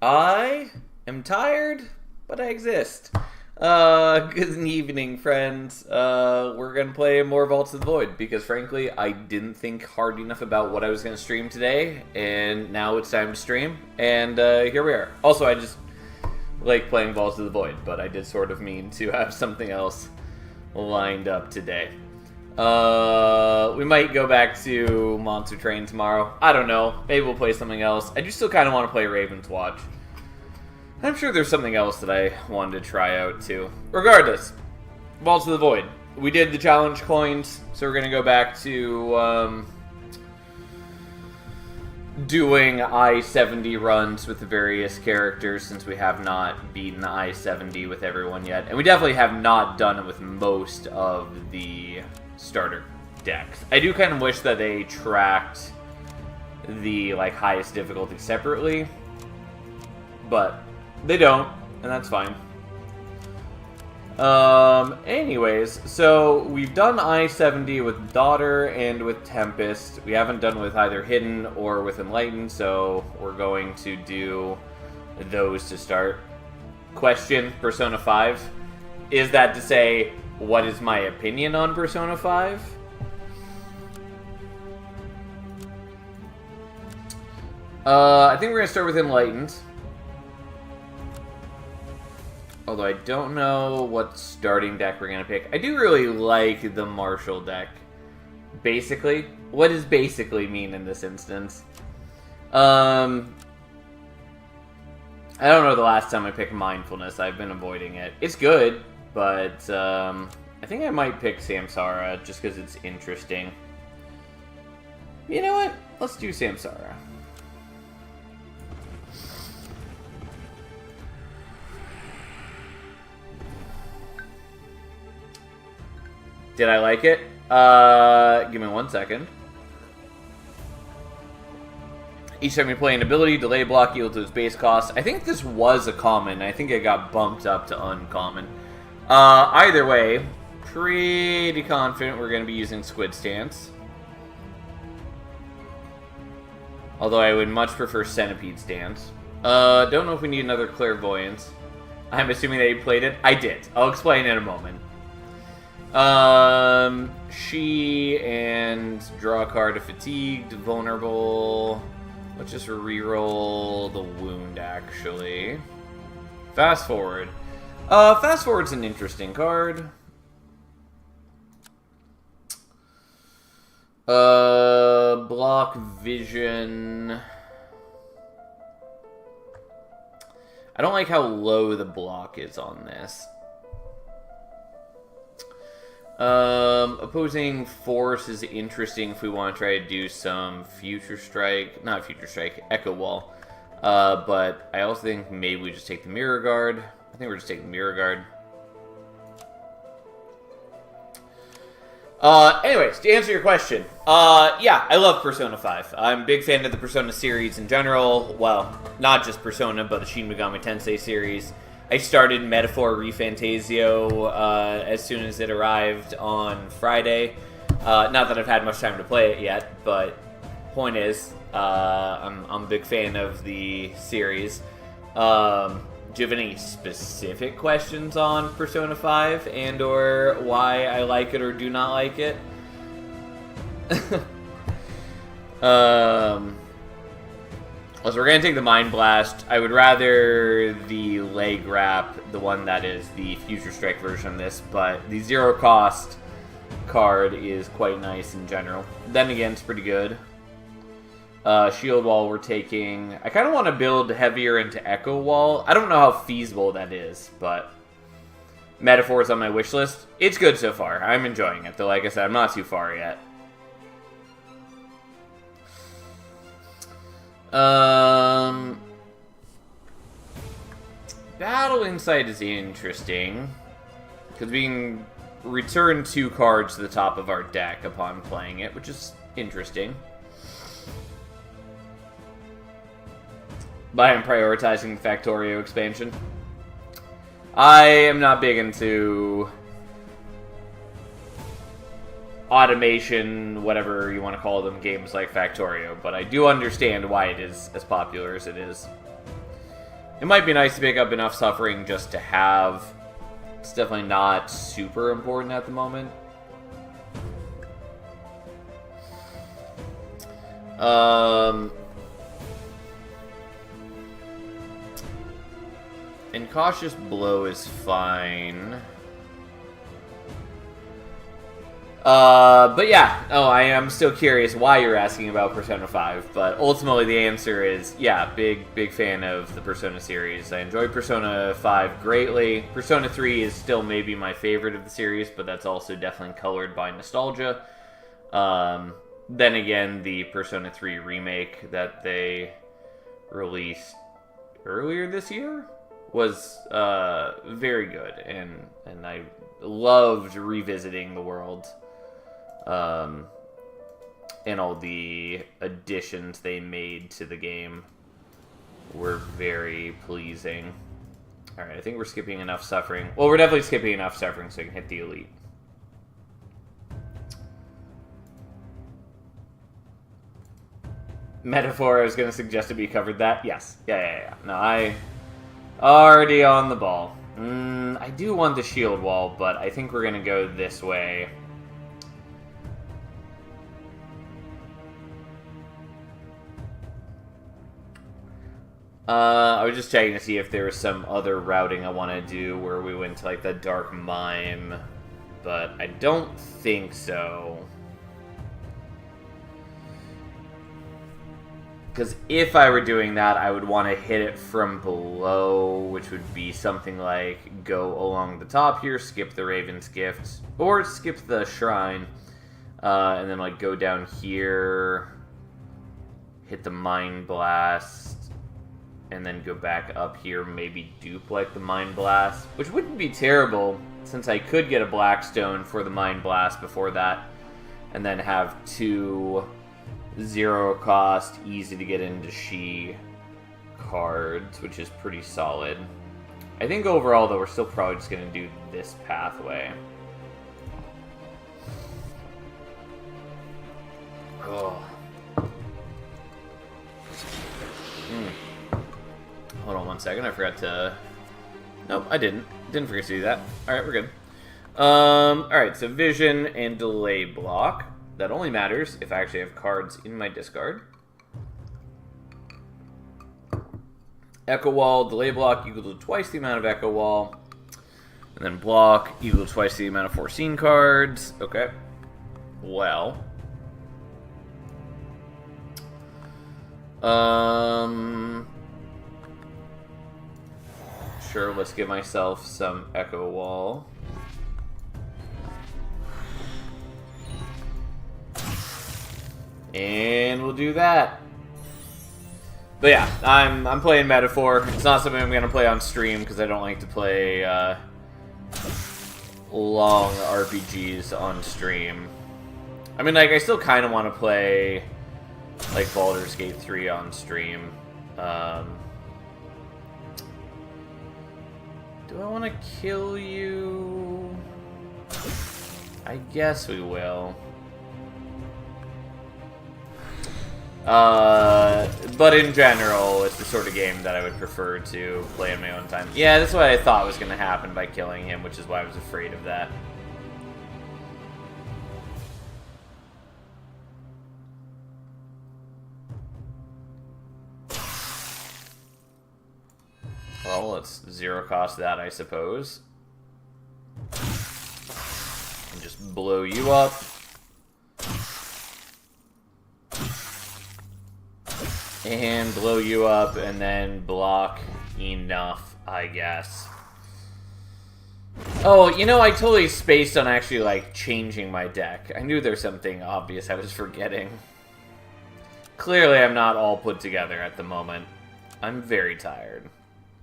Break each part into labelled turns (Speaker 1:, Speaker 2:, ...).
Speaker 1: I am tired, but I exist. Good evening, friends. We're gonna play more Vaults of the Void, because frankly, I didn't think hard enough about what I was gonna stream today, and now it's time to stream, and here we are. Also, I just like playing Vaults of the Void, but I did sort of mean to have something else lined up today. We might go back to Monster Train tomorrow. I don't know. Maybe we'll play something else. I do still kind of want to play Raven's Watch. I'm sure there's something else that I wanted to try out too. Regardless, Vaults of the Void. We did the challenge coins, so we're going to go back to doing I-70 runs with the various characters, since we have not beaten I-70 with everyone yet. And we definitely have not done it with most of the starter decks. I do kind of wish that they tracked the highest difficulty separately, but they don't, and that's fine. Anyways, so we've done I-70 with Daughter and with Tempest. We haven't done with either Hidden or with Enlightened, so we're going to do those to start. Question, Persona 5. Is that to say, what is my opinion on Persona 5? I think we're going to start with Enlightened. Although I don't know what starting deck we're going to pick. I do really like the Marshall deck. Basically. What does basically mean in this instance? I don't know the last time I picked Mindfulness. I've been avoiding it. It's good, but I think I might pick Samsara just because it's interesting. You know what? Let's do Samsara. Did I like it? Give me 1 second. Each time you play an ability, delay block equal to its base cost. I think this was a common. I think it got bumped up to uncommon. Either way, pretty confident we're going to be using Squid Stance. Although I would much prefer Centipede Stance. Don't know if we need another Clairvoyance. I'm assuming that you played it. I did. I'll explain in a moment. She and draw a card of Fatigued, Vulnerable. Let's just reroll the Wound, actually. Fast Forward. Fast Forward's an interesting card. Block Vision. I don't like how low the block is on this. Opposing Force is interesting if we want to try to do some Future Strike. Not Future Strike, Echo Wall. But I also think maybe we just take the Mirror Guard. I think we're just taking Mirror Guard. Anyways, to answer your question, yeah, I love Persona 5. I'm a big fan of the Persona series in general. Well, not just Persona, but the Shin Megami Tensei series. I started Metaphor ReFantasio as soon as it arrived on Friday. Not that I've had much time to play it yet, but point is, I'm a big fan of the series. Do you have any specific questions on Persona 5 and or why I like it or do not like it? So we're going to take the Mind Blast. I would rather the Leg Wrap, the one that is the Future Strike version of this, but the zero cost card is quite nice in general. Then again, it's pretty good. Shield Wall we're taking. I kind of want to build heavier into Echo Wall. I don't know how feasible that is, but Metaphor's on my wish list. It's good so far. I'm enjoying it, though like I said, I'm not too far yet. Battle Insight is interesting, because we can return 2 cards to the top of our deck upon playing it, which is interesting. But I am prioritizing the Factorio expansion. I am not big into automation, whatever you want to call them, games like Factorio, but I do understand why it is as popular as it is. It might be nice to pick up enough suffering just to have. It's definitely not super important at the moment. And Cautious Blow is fine. But yeah, I am still curious why you're asking about Persona 5, but ultimately the answer is, yeah, big fan of the Persona series. I enjoy Persona 5 greatly. Persona 3 is still maybe my favorite of the series, but that's also definitely colored by nostalgia. Then again, the Persona 3 remake that they released earlier this year was very good, and I loved revisiting the world. And all the additions they made to the game were very pleasing. Alright, I think we're skipping enough suffering. Well, we're definitely skipping enough suffering so we can hit the elite. Metaphor, I was going to suggest that we covered that. Yes. Yeah. No, I already on the ball. I do want the shield wall, but I think we're going to go this way. I was just checking to see if there was some other routing I want to do where we went to, like, the Dark Mime, but I don't think so. Because if I were doing that, I would want to hit it from below, which would be something like go along the top here, skip the Raven's Gift, or skip the Shrine, and then, like, go down here, hit the Mind Blast, and then go back up here, maybe dupe like the Mind Blast, which wouldn't be terrible, since I could get a Blackstone for the Mind Blast before that, and then have 2 zero cost, easy to get into Shi cards, which is pretty solid. I think overall, though, we're still probably just going to do this pathway. Oh. Hold on one second, I forgot to... Nope, I didn't. Didn't forget to do that. Alright, we're good. Alright, so Vision and Delay block. That only matters if I actually have cards in my discard. Echo Wall, Delay block equal to twice the amount of Echo Wall. And then block equal to twice the amount of foreseen cards. Okay. Well. Sure, let's give myself some Echo Wall. And we'll do that. But yeah, I'm playing Metaphor. It's not something I'm going to play on stream because I don't like to play long RPGs on stream. I mean, like, I still kind of want to play, like, Baldur's Gate 3 on stream. Do I want to kill you? I guess we will. But in general, it's the sort of game that I would prefer to play in my own time. Yeah, that's what I thought was going to happen by killing him, which is why I was afraid of that. Well, let's zero cost that, I suppose. And just blow you up. And blow you up, and then block enough, I guess. Oh, you know, I totally spaced on actually, like, changing my deck. I knew there's something obvious I was forgetting. Clearly, I'm not all put together at the moment. I'm very tired.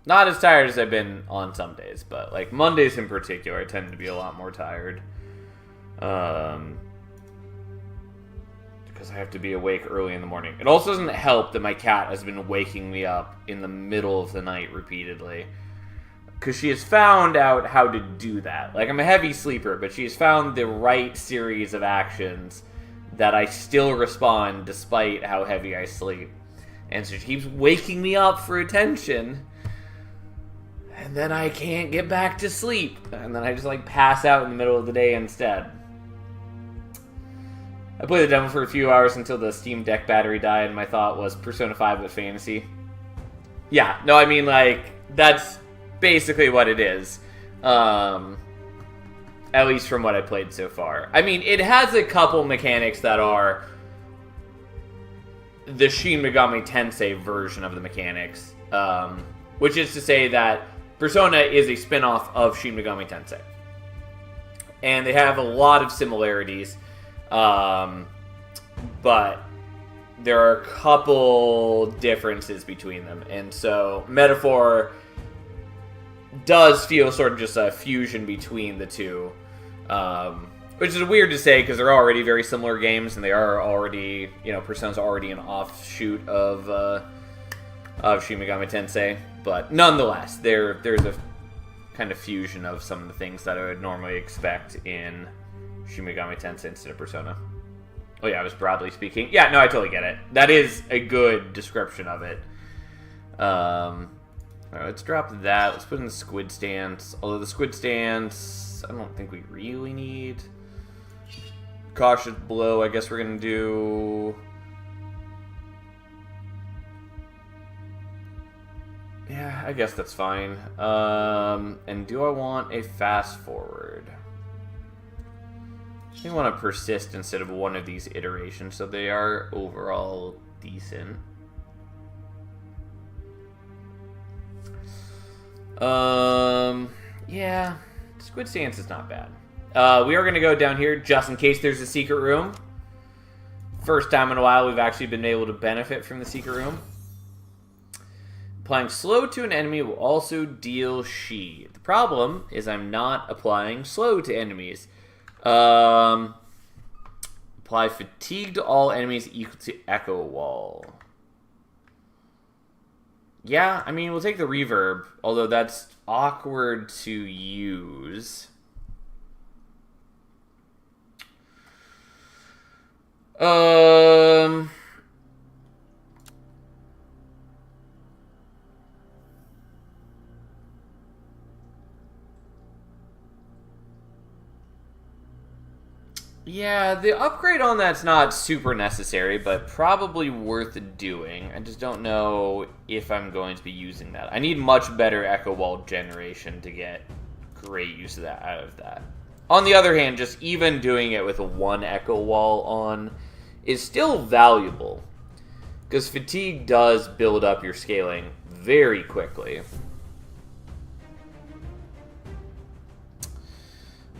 Speaker 1: Not as tired as I've been on some days, but, like, Mondays in particular, I tend to be a lot more tired. Because I have to be awake early in the morning. It also doesn't help that my cat has been waking me up in the middle of the night repeatedly. Because she has found out how to do that. Like, I'm a heavy sleeper, but she has found the right series of actions that I still respond despite how heavy I sleep. And so she keeps waking me up for attention. And then I can't get back to sleep. And then I just, like, pass out in the middle of the day instead. I played the demo for a few hours until the Steam Deck battery died, and my thought was Persona 5 with fantasy. Yeah, no, I mean, like, that's basically what it is. At least from what I played so far. I mean, it has a couple mechanics that are the Shin Megami Tensei version of the mechanics. Which is to say that Persona is a spin-off of Shin Megami Tensei. And they have a lot of similarities. But there are a couple differences between them. And so, Metaphor does feel sort of just a fusion between the two. Which is weird to say because they're already very similar games, and they are already, you know, Persona's already an offshoot of Shin Megami Tensei. But nonetheless, there's a kind of fusion of some of the things that I would normally expect in Shin Megami Tensei instead of Persona. Oh yeah, I was broadly speaking. Yeah, no, I totally get it. That is a good description of it. Alright, let's drop that. Let's put in the Squid Stance. Although the Squid Stance, I don't think we really need. Cautious Blow, I guess we're going to do. Yeah, I guess that's fine. And do I want a Fast Forward? I think I want to Persist instead of one of these iterations, so they are overall decent. Yeah, Squid Stance is not bad. We are going to go down here just in case there's a secret room. First time in a while we've actually been able to benefit from the secret room. Applying slow to an enemy will also deal Shi. The problem is I'm not applying slow to enemies. Apply fatigue to all enemies equal to Echo Wall. Yeah, I mean, we'll take the reverb, although that's awkward to use. Yeah, the upgrade on that's not super necessary, but probably worth doing. I just don't know if I'm going to be using that. I need much better Echo Wall generation to get great use of that out of that. On the other hand, just even doing it with a 1 Echo Wall on is still valuable, because fatigue does build up your scaling very quickly.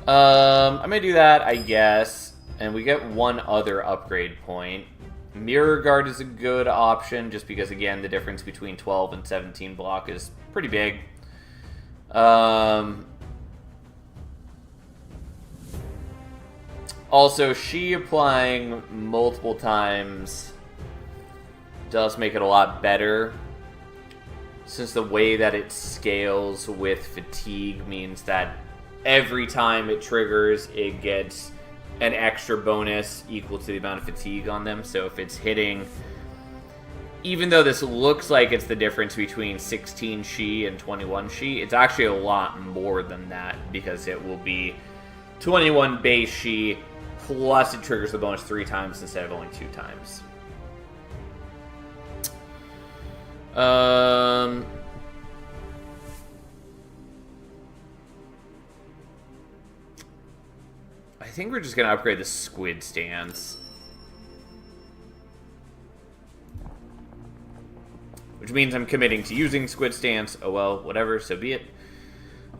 Speaker 1: I'm going to do that, I guess. And we get one other upgrade point. Mirror Guard is a good option, just because, again, the difference between 12 and 17 block is pretty big. Also, Shi applying multiple times does make it a lot better, since the way that it scales with fatigue means that every time it triggers, it gets an extra bonus equal to the amount of fatigue on them. So if it's hitting, even though this looks like it's the difference between 16 Shi and 21 Shi, it's actually a lot more than that, because it will be 21 base Shi, plus it triggers the bonus 3 times instead of only 2 times. I think we're just going to upgrade the Squid Stance. Which means I'm committing to using Squid Stance. Oh well, whatever, so be it.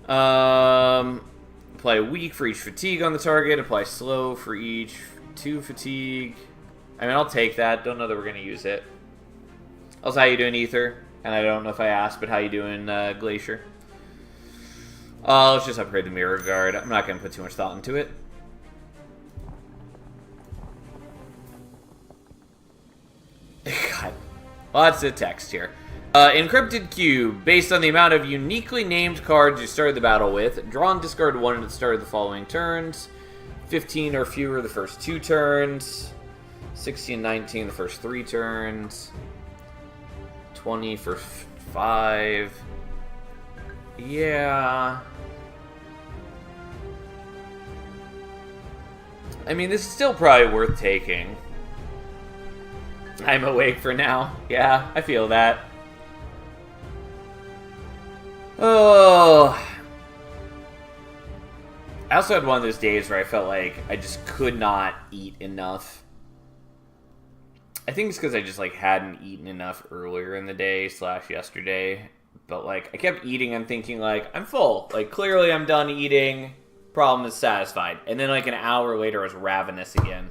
Speaker 1: Apply weak for each fatigue on the target. Apply slow for each 2 fatigue. I mean, I'll take that. Don't know that we're going to use it. Also, how you doing, Ether? And I don't know if I asked, but how you doing, Glacier? Let's just upgrade the Mirror Guard. I'm not going to put too much thought into it. God, lots of text here. Encrypted Cube. Based on the amount of uniquely named cards you started the battle with, draw and discard 1 at the start of the following turns. 15 or fewer the first 2 turns. 16, 19 the first 3 turns. 20 for 5. Yeah. I mean, this is still probably worth taking. I'm awake for now. Yeah, I feel that. Oh. I also had one of those days where I felt like I just could not eat enough. I think it's because I just, like, hadn't eaten enough earlier in the day / yesterday. But, like, I kept eating and thinking, like, I'm full. Like, clearly I'm done eating. Problem is satisfied. And then, like, an hour later I was ravenous again.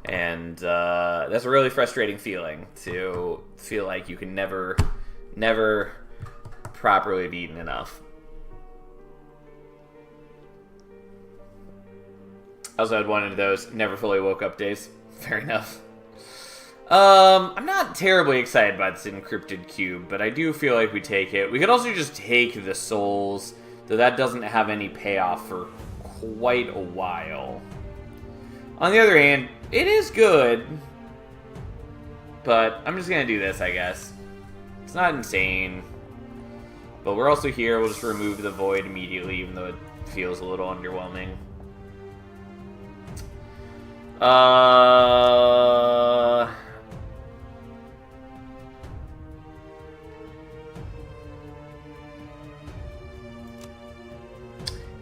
Speaker 1: And that's a really frustrating feeling, to feel like you can never properly have eaten enough. I also had one of those never fully woke up days. Fair enough. I'm not terribly excited about this encrypted cube, but I do feel like we take it. We could also just take the souls, though that doesn't have any payoff for quite a while. On the other hand, it is good, but I'm just gonna do this, I guess. It's not insane, but we're also here. We'll just remove the void immediately, even though it feels a little underwhelming.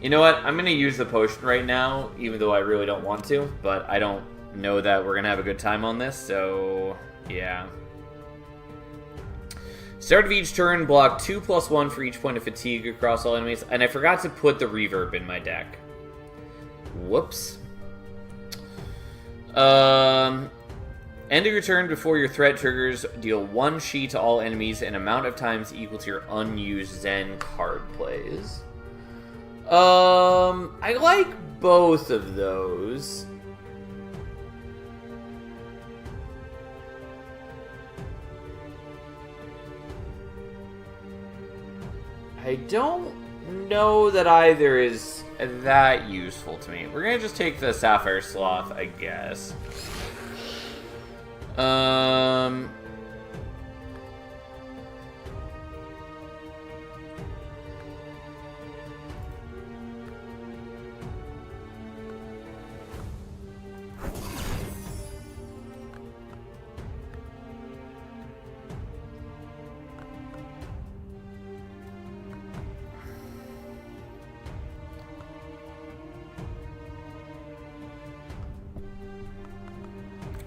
Speaker 1: You know what? I'm going to use the potion right now, even though I really don't want to, but I don't know that we're going to have a good time on this, so yeah. Start of each turn, block 2+1 for each point of fatigue across all enemies, and I forgot to put the reverb in my deck. Whoops. End of your turn before your threat triggers, deal 1 Shi to all enemies, an amount of times equal to your unused Zen card plays. I like both of those. I don't know that either is that useful to me. We're gonna just take the Sapphire Sloth, I guess.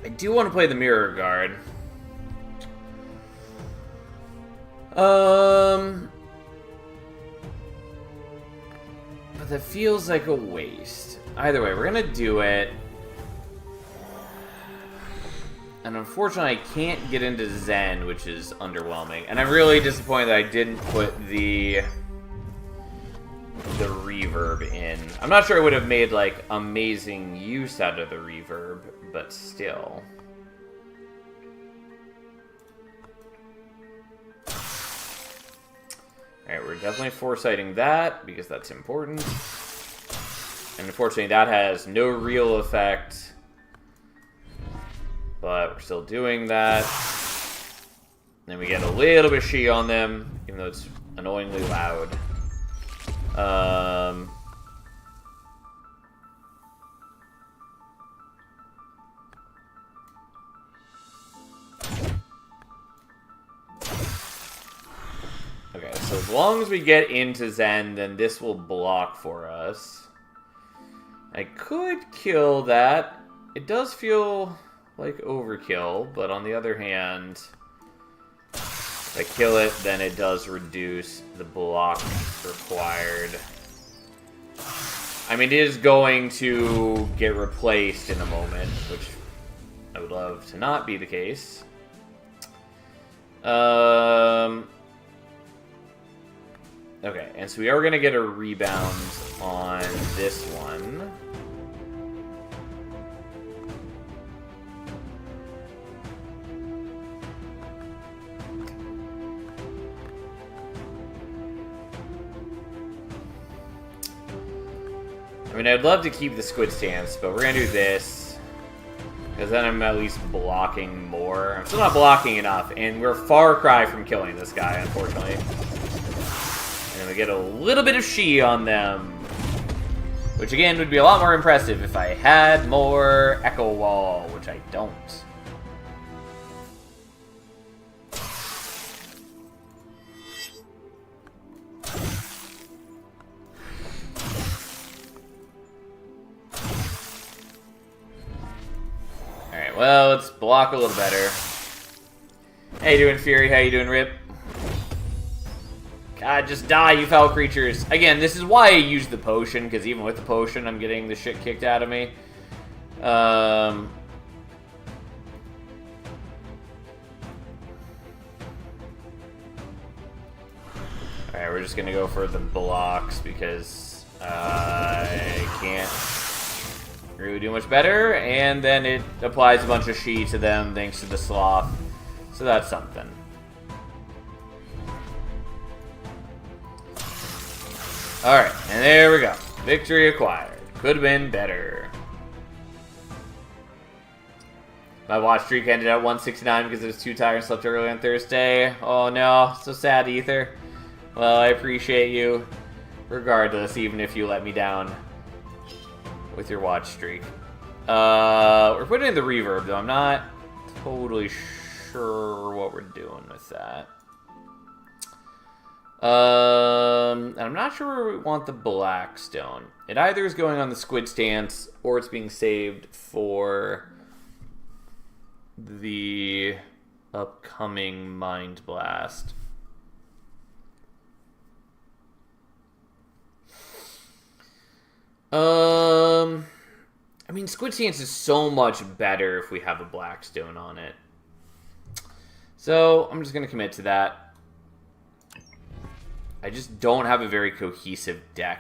Speaker 1: I do want to play the Mirror Guard. But that feels like a waste. Either way, we're gonna do it. And unfortunately, I can't get into Zen, which is underwhelming. And I'm really disappointed that I didn't put the reverb in. I'm not sure I would have made, like, amazing use out of the reverb, but still. Alright, we're definitely foresighting that, because that's important. And unfortunately, that has no real effect. But we're still doing that. Then we get a little bit of Shi on them, even though it's annoyingly loud. Okay, so as long as we get into Zen, then this will block for us. I could kill that. It does feel like overkill, but on the other hand, if I kill it, then it does reduce the block required. I mean, it is going to get replaced in a moment, which I would love to not be the case. Okay, and so we are going to get a rebound on this one. I mean, I'd love to keep the Squid Stance, but we're going to do this. Because then I'm at least blocking more. I'm still not blocking enough, and we're far cry from killing this guy, unfortunately. And we get a little bit of Shi on them. Which again would be a lot more impressive if I had more Echo Wall, which I don't. Alright, well, let's block a little better. How you doing, Fury? How you doing, Rip? God, just die, you foul creatures. Again, this is why I use the potion, because even with the potion, I'm getting the shit kicked out of me. Alright, we're just gonna go for the blocks, because I can't really do much better, and then it applies a bunch of Shi to them thanks to the sloth. So that's something. Alright, and there we go. Victory acquired. Could have been better. My watch streak ended at 169 because I was too tired and slept early on Thursday. Oh no, so sad, Ether. Well, I appreciate you regardless, even if you let me down with your watch streak. We're putting in the reverb, though. I'm not totally sure what we're doing with that. And I'm not sure where we want the black stone. It either is going on the squid stance, or it's being saved for the upcoming Mind Blast. I mean, squid stance is so much better if we have a black stone on it. So, I'm just going to commit to that. I just don't have a very cohesive deck